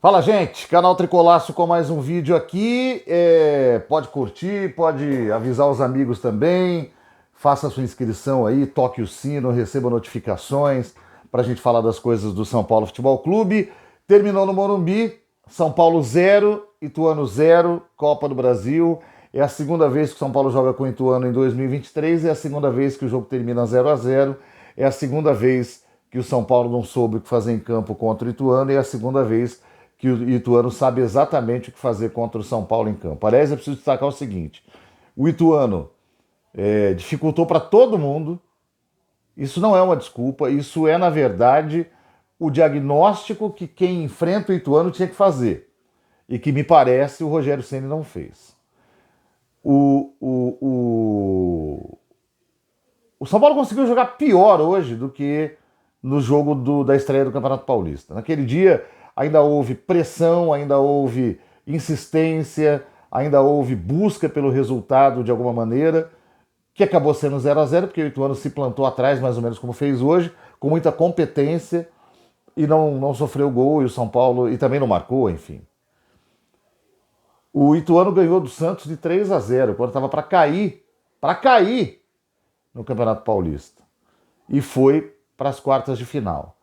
Fala, gente, canal Tricolaço com mais um vídeo aqui. Pode curtir, pode avisar os amigos também. Faça a sua inscrição aí, toque o sino, receba notificações para a gente falar das coisas do São Paulo Futebol Clube. Terminou no Morumbi, São Paulo 0, Ituano 0, Copa do Brasil. É a segunda vez que o São Paulo joga com o Ituano em 2023, é a segunda vez que o jogo termina 0-0, é a segunda vez que o São Paulo não soube o que fazer em campo contra o Ituano, e é a segunda vez que o Ituano sabe exatamente o que fazer contra o São Paulo em campo. Aliás, eu preciso destacar o seguinte: o Ituano dificultou para todo mundo. Isso não é uma desculpa, isso é, na verdade, o diagnóstico que quem enfrenta o Ituano tinha que fazer. E que, me parece, o Rogério Ceni não fez. O São Paulo conseguiu jogar pior hoje do que no jogo da estreia do Campeonato Paulista. Naquele dia ainda houve pressão, ainda houve insistência, ainda houve busca pelo resultado de alguma maneira, que acabou sendo 0-0, porque o Ituano se plantou atrás, mais ou menos como fez hoje, com muita competência, e não sofreu gol, e o São Paulo, e também não marcou, enfim. O Ituano ganhou do Santos de 3-0, quando estava para cair no Campeonato Paulista. E foi para as quartas de final.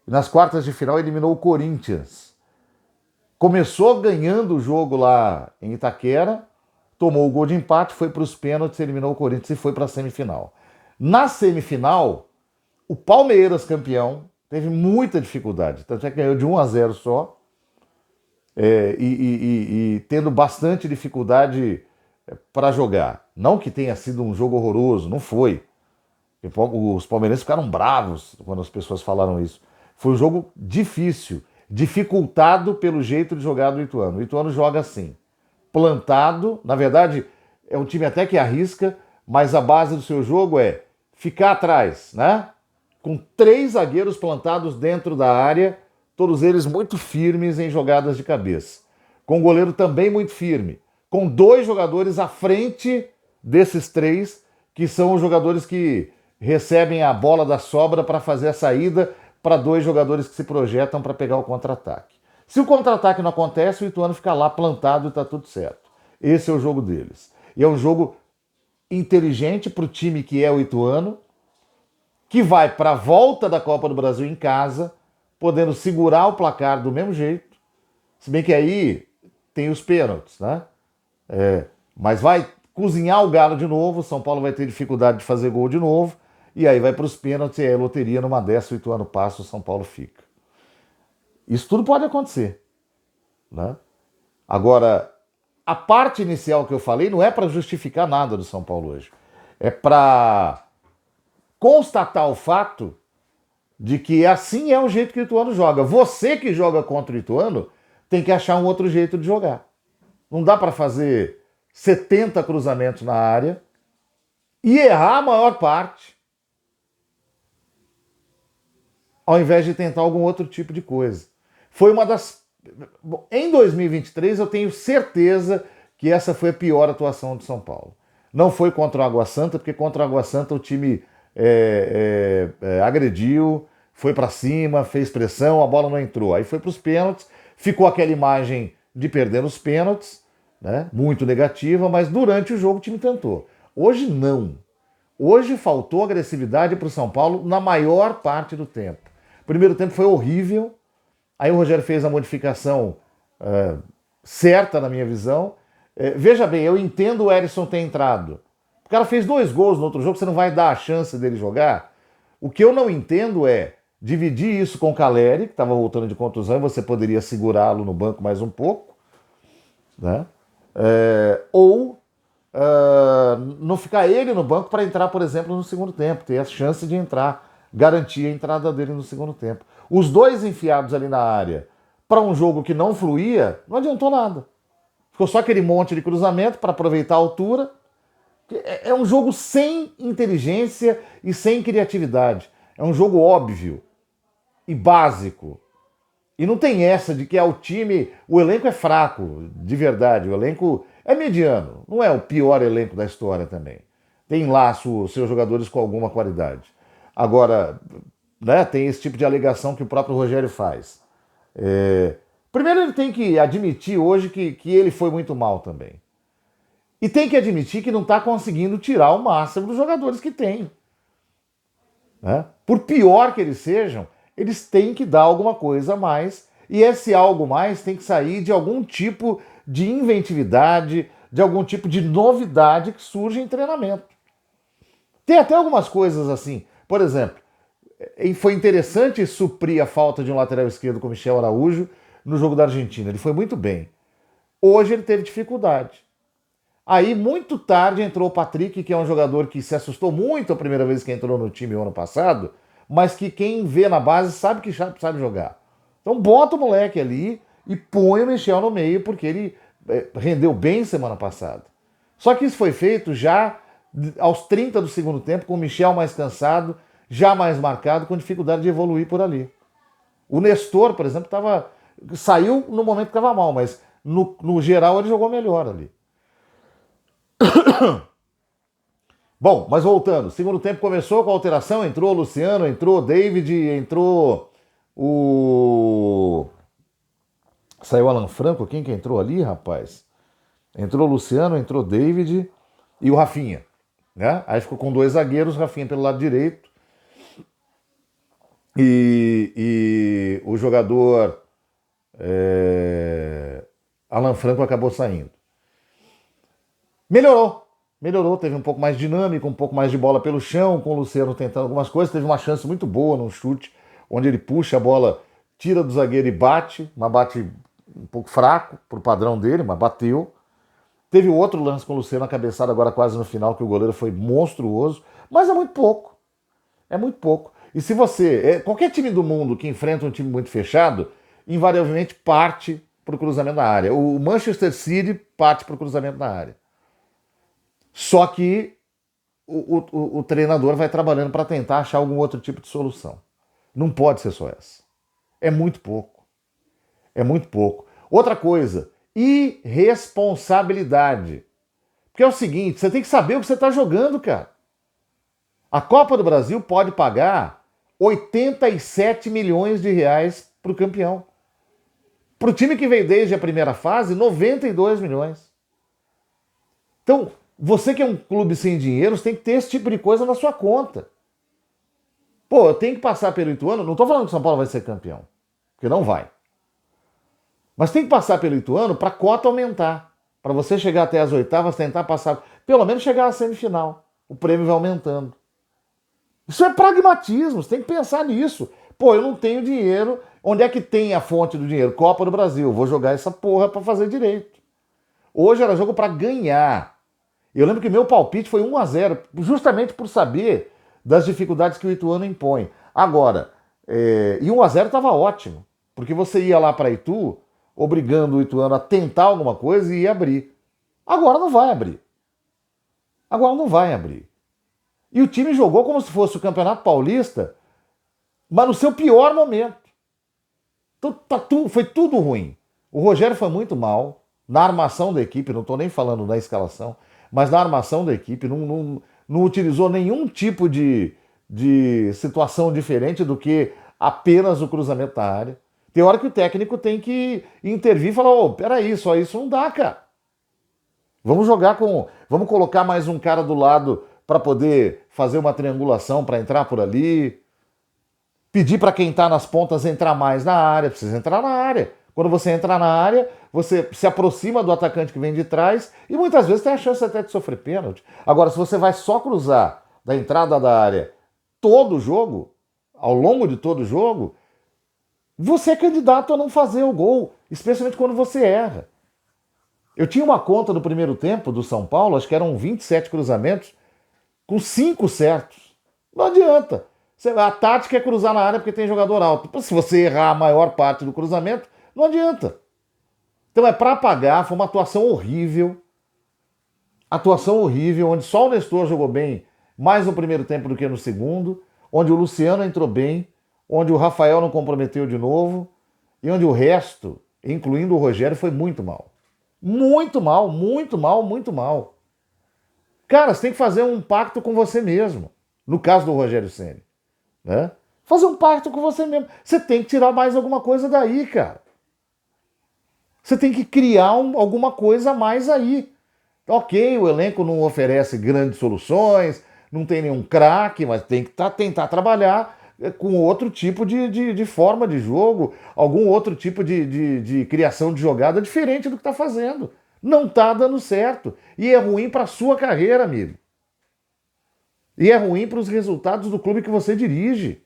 E nas quartas de final eliminou o Corinthians. Começou ganhando o jogo lá em Itaquera, tomou o gol de empate, foi para os pênaltis, eliminou o Corinthians e foi para a semifinal. Na semifinal, o Palmeiras, campeão, teve muita dificuldade. Tanto é que ganhou de 1-0 só, e tendo bastante dificuldade para jogar. Não que tenha sido um jogo horroroso, não foi. Os palmeirenses ficaram bravos quando as pessoas falaram isso. Foi um jogo difícil, dificultado pelo jeito de jogar do Ituano. O Ituano joga assim, plantado. Na verdade, é um time até que arrisca, mas a base do seu jogo é ficar atrás, né? Com 3 zagueiros plantados dentro da área, todos eles muito firmes em jogadas de cabeça. Com o goleiro também muito firme. Com 2 jogadores à frente desses 3, que são os jogadores que recebem a bola da sobra para fazer a saída para 2 jogadores que se projetam para pegar o contra-ataque. Se o contra-ataque não acontece, o Ituano fica lá plantado e está tudo certo. Esse é o jogo deles. E é um jogo inteligente para o time que é o Ituano, que vai para a volta da Copa do Brasil em casa, podendo segurar o placar do mesmo jeito, se bem que aí tem os pênaltis, né? Mas vai cozinhar o galo de novo, o São Paulo vai ter dificuldade de fazer gol de novo, e aí vai para os pênaltis, e aí a loteria numa dessa, o Ituano passa, o São Paulo fica. Isso tudo pode acontecer, né? Agora, a parte inicial que eu falei não é para justificar nada do São Paulo hoje. É para constatar o fato de que assim é o jeito que o Ituano joga. Você que joga contra o Ituano tem que achar um outro jeito de jogar. Não dá para fazer 70 cruzamentos na área e errar a maior parte, ao invés de tentar algum outro tipo de coisa. Foi uma das... Em 2023, eu tenho certeza que essa foi a pior atuação do São Paulo. Não foi contra o Água Santa, porque contra o Água Santa o time agrediu, foi para cima, fez pressão, a bola não entrou. Aí foi para os pênaltis, ficou aquela imagem de perder os pênaltis, né? Muito negativa, mas durante o jogo o time tentou. Hoje não. Hoje faltou agressividade para o São Paulo na maior parte do tempo. O primeiro tempo foi horrível, aí o Rogério fez a modificação certa, na minha visão. Veja bem, eu entendo o Erisson ter entrado. O cara fez 2 gols no outro jogo, você não vai dar a chance dele jogar? O que eu não entendo é dividir isso com o Caleri, que estava voltando de contusão, e você poderia segurá-lo no banco mais um pouco, né? Ou não ficar ele no banco para entrar, por exemplo, no segundo tempo, ter a chance de entrar, garantir a entrada dele no segundo tempo. Os 2 enfiados ali na área para um jogo que não fluía, não adiantou nada. Ficou só aquele monte de cruzamento para aproveitar a altura. É um jogo sem inteligência e sem criatividade. É um jogo óbvio e básico. E não tem essa de que o time... O elenco é fraco, de verdade. O elenco é mediano. Não é o pior elenco da história também. Tem lá seus jogadores com alguma qualidade. Agora, né, tem esse tipo de alegação que o próprio Rogério faz. Primeiro, tem que admitir hoje que ele foi muito mal também. E tem que admitir que não está conseguindo tirar o máximo dos jogadores que tem. Né? Por pior que eles sejam, eles têm que dar alguma coisa a mais. E esse algo mais tem que sair de algum tipo de inventividade, de algum tipo de novidade que surge em treinamento. Tem até algumas coisas assim. Por exemplo, foi interessante suprir a falta de um lateral esquerdo com o Michel Araújo no jogo da Argentina. Ele foi muito bem. Hoje ele teve dificuldade. Aí, muito tarde, entrou o Patrick, que é um jogador que se assustou muito a primeira vez que entrou no time o ano passado, mas que quem vê na base sabe que sabe jogar. Então bota o moleque ali e põe o Michel no meio, porque ele rendeu bem semana passada. Só que isso foi feito já aos 30 do segundo tempo, com o Michel mais cansado, já mais marcado, com dificuldade de evoluir por ali. O Nestor, por exemplo, saiu no momento que estava mal, mas no geral ele jogou melhor ali. Bom, mas voltando, segundo tempo começou com a alteração, entrou o Luciano, entrou o David, entrou o... Saiu o Alan Franco, quem que entrou ali, rapaz? Entrou o Luciano, entrou o David e o Rafinha, né? Aí ficou com 2 zagueiros, Rafinha pelo lado direito e o jogador Alan Franco acabou saindo. Melhorou, teve um pouco mais dinâmico, um pouco mais de bola pelo chão, com o Luciano tentando algumas coisas, teve uma chance muito boa num chute, onde ele puxa a bola, tira do zagueiro e bate, mas bate um pouco fraco pro padrão dele, mas bateu. Teve outro lance com o Luciano, a cabeçada agora quase no final, que o goleiro foi monstruoso, mas é muito pouco. É muito pouco. E se qualquer time do mundo que enfrenta um time muito fechado, invariavelmente parte pro cruzamento da área. O Manchester City parte pro cruzamento da área. Só que o treinador vai trabalhando para tentar achar algum outro tipo de solução. Não pode ser só essa. É muito pouco. É muito pouco. Outra coisa, irresponsabilidade. Porque é o seguinte, você tem que saber o que você está jogando, cara. A Copa do Brasil pode pagar 87 milhões de reais para o campeão. Para o time que veio desde a primeira fase, 92 milhões. Então, você que é um clube sem dinheiro, você tem que ter esse tipo de coisa na sua conta. Pô, eu tenho que passar pelo Ituano, não estou falando que o São Paulo vai ser campeão, porque não vai. Mas tem que passar pelo Ituano para a cota aumentar. Para você chegar até as oitavas, tentar passar, pelo menos chegar à semifinal. O prêmio vai aumentando. Isso é pragmatismo, você tem que pensar nisso. Pô, eu não tenho dinheiro, onde é que tem a fonte do dinheiro? Copa do Brasil, vou jogar essa porra para fazer direito. Hoje era jogo para ganhar. Eu lembro que meu palpite foi 1-0, justamente por saber das dificuldades que o Ituano impõe. Agora, e 1-0 estava ótimo, porque você ia lá para Itu, obrigando o Ituano a tentar alguma coisa e ia abrir. Agora não vai abrir. Agora não vai abrir. E o time jogou como se fosse o Campeonato Paulista, mas no seu pior momento. Então foi tudo ruim. O Rogério foi muito mal na armação da equipe, não estou nem falando da escalação, mas na armação da equipe, não utilizou nenhum tipo de situação diferente do que apenas o cruzamento da área. Tem hora que o técnico tem que intervir e falar, peraí, só isso não dá, cara. Vamos vamos colocar mais um cara do lado para poder fazer uma triangulação para entrar por ali. Pedir para quem está nas pontas entrar mais na área, precisa entrar na área. Quando você entra na área, você se aproxima do atacante que vem de trás e muitas vezes tem a chance até de sofrer pênalti. Agora, se você vai só cruzar da entrada da área todo o jogo, ao longo de todo o jogo, você é candidato a não fazer o gol, especialmente quando você erra. Eu tinha uma conta do primeiro tempo do São Paulo, acho que eram 27 cruzamentos, com 5 certos. Não adianta. A tática é cruzar na área porque tem jogador alto. Se você errar a maior parte do cruzamento, não adianta. Então é para apagar, foi uma atuação horrível. Atuação horrível, onde só o Nestor jogou bem mais no primeiro tempo do que no segundo, onde o Luciano entrou bem, onde o Rafael não comprometeu de novo, e onde o resto, incluindo o Rogério, foi muito mal. Muito mal, muito mal, muito mal. Cara, você tem que fazer um pacto com você mesmo. No caso do Rogério Ceni, né? Fazer um pacto com você mesmo. Você tem que tirar mais alguma coisa daí, cara. Você tem que criar alguma coisa a mais aí. Ok, o elenco não oferece grandes soluções, não tem nenhum craque, mas tem que tentar trabalhar com outro tipo de forma de jogo, algum outro tipo de criação de jogada diferente do que está fazendo. Não está dando certo. E é ruim para a sua carreira, amigo. E é ruim para os resultados do clube que você dirige.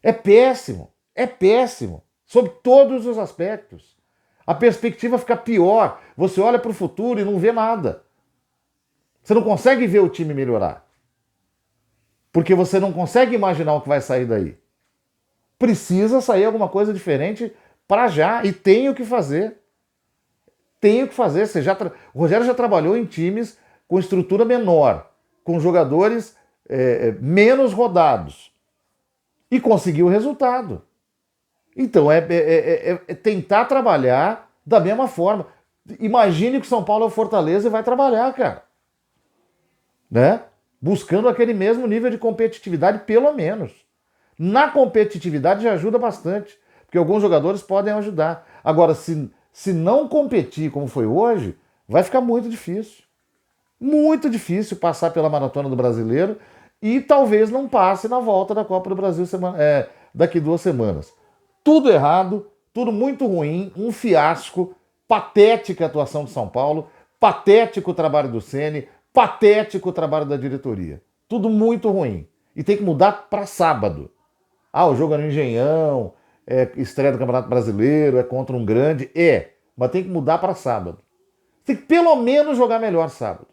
É péssimo. É péssimo. Sob todos os aspectos. A perspectiva fica pior. Você olha para o futuro e não vê nada. Você não consegue ver o time melhorar. Porque você não consegue imaginar o que vai sair daí. Precisa sair alguma coisa diferente para já. E tem o que fazer. Tem o que fazer. O Rogério já trabalhou em times com estrutura menor, com jogadores menos rodados. E conseguiu o resultado. Então é tentar trabalhar da mesma forma. Imagine que o São Paulo é o Fortaleza e vai trabalhar, cara. Né? Buscando aquele mesmo nível de competitividade, pelo menos. Na competitividade já ajuda bastante, porque alguns jogadores podem ajudar. Agora, se não competir como foi hoje, vai ficar muito difícil. Muito difícil passar pela maratona do brasileiro e talvez não passe na volta da Copa do Brasil daqui 2 semanas. Tudo errado, tudo muito ruim, um fiasco, patética a atuação de São Paulo, patético o trabalho do Ceni, patético o trabalho da diretoria. Tudo muito ruim. E tem que mudar para sábado. Ah, o jogo é no Engenhão, é estreia do Campeonato Brasileiro, é contra um grande. Mas tem que mudar para sábado. Tem que pelo menos jogar melhor sábado.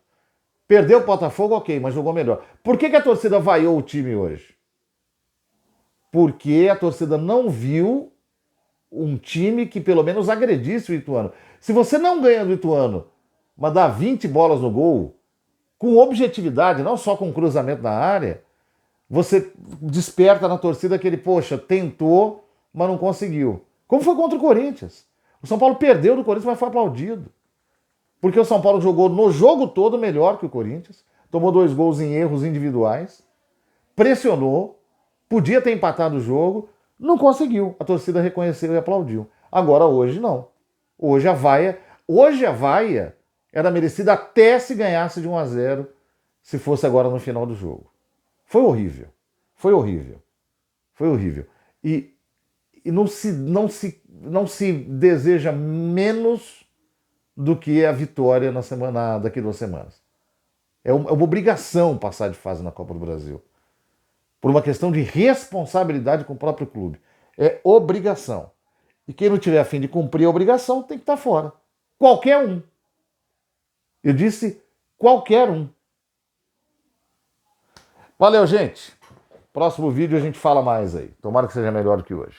Perdeu o Botafogo, ok, mas jogou melhor. Por que a torcida vaiou o time hoje? Porque a torcida não viu um time que pelo menos agredisse o Ituano. Se você não ganha do Ituano, mas dá 20 bolas no gol, com objetividade, não só com cruzamento na área, você desperta na torcida aquele, poxa, tentou, mas não conseguiu. Como foi contra o Corinthians. O São Paulo perdeu do Corinthians, mas foi aplaudido. Porque o São Paulo jogou no jogo todo melhor que o Corinthians, tomou 2 gols em erros individuais, pressionou, podia ter empatado o jogo, não conseguiu. A torcida reconheceu e aplaudiu. Agora hoje não. Hoje a vaia era merecida até se ganhasse de 1-0, se fosse agora no final do jogo. Foi horrível. Foi horrível. Foi horrível. E não se deseja menos do que a vitória daqui 2 semanas. É uma obrigação passar de fase na Copa do Brasil. Por uma questão de responsabilidade com o próprio clube. É obrigação. E quem não tiver a fim de cumprir a obrigação tem que estar fora. Qualquer um. Eu disse qualquer um. Valeu, gente. Próximo vídeo a gente fala mais aí. Tomara que seja melhor do que hoje.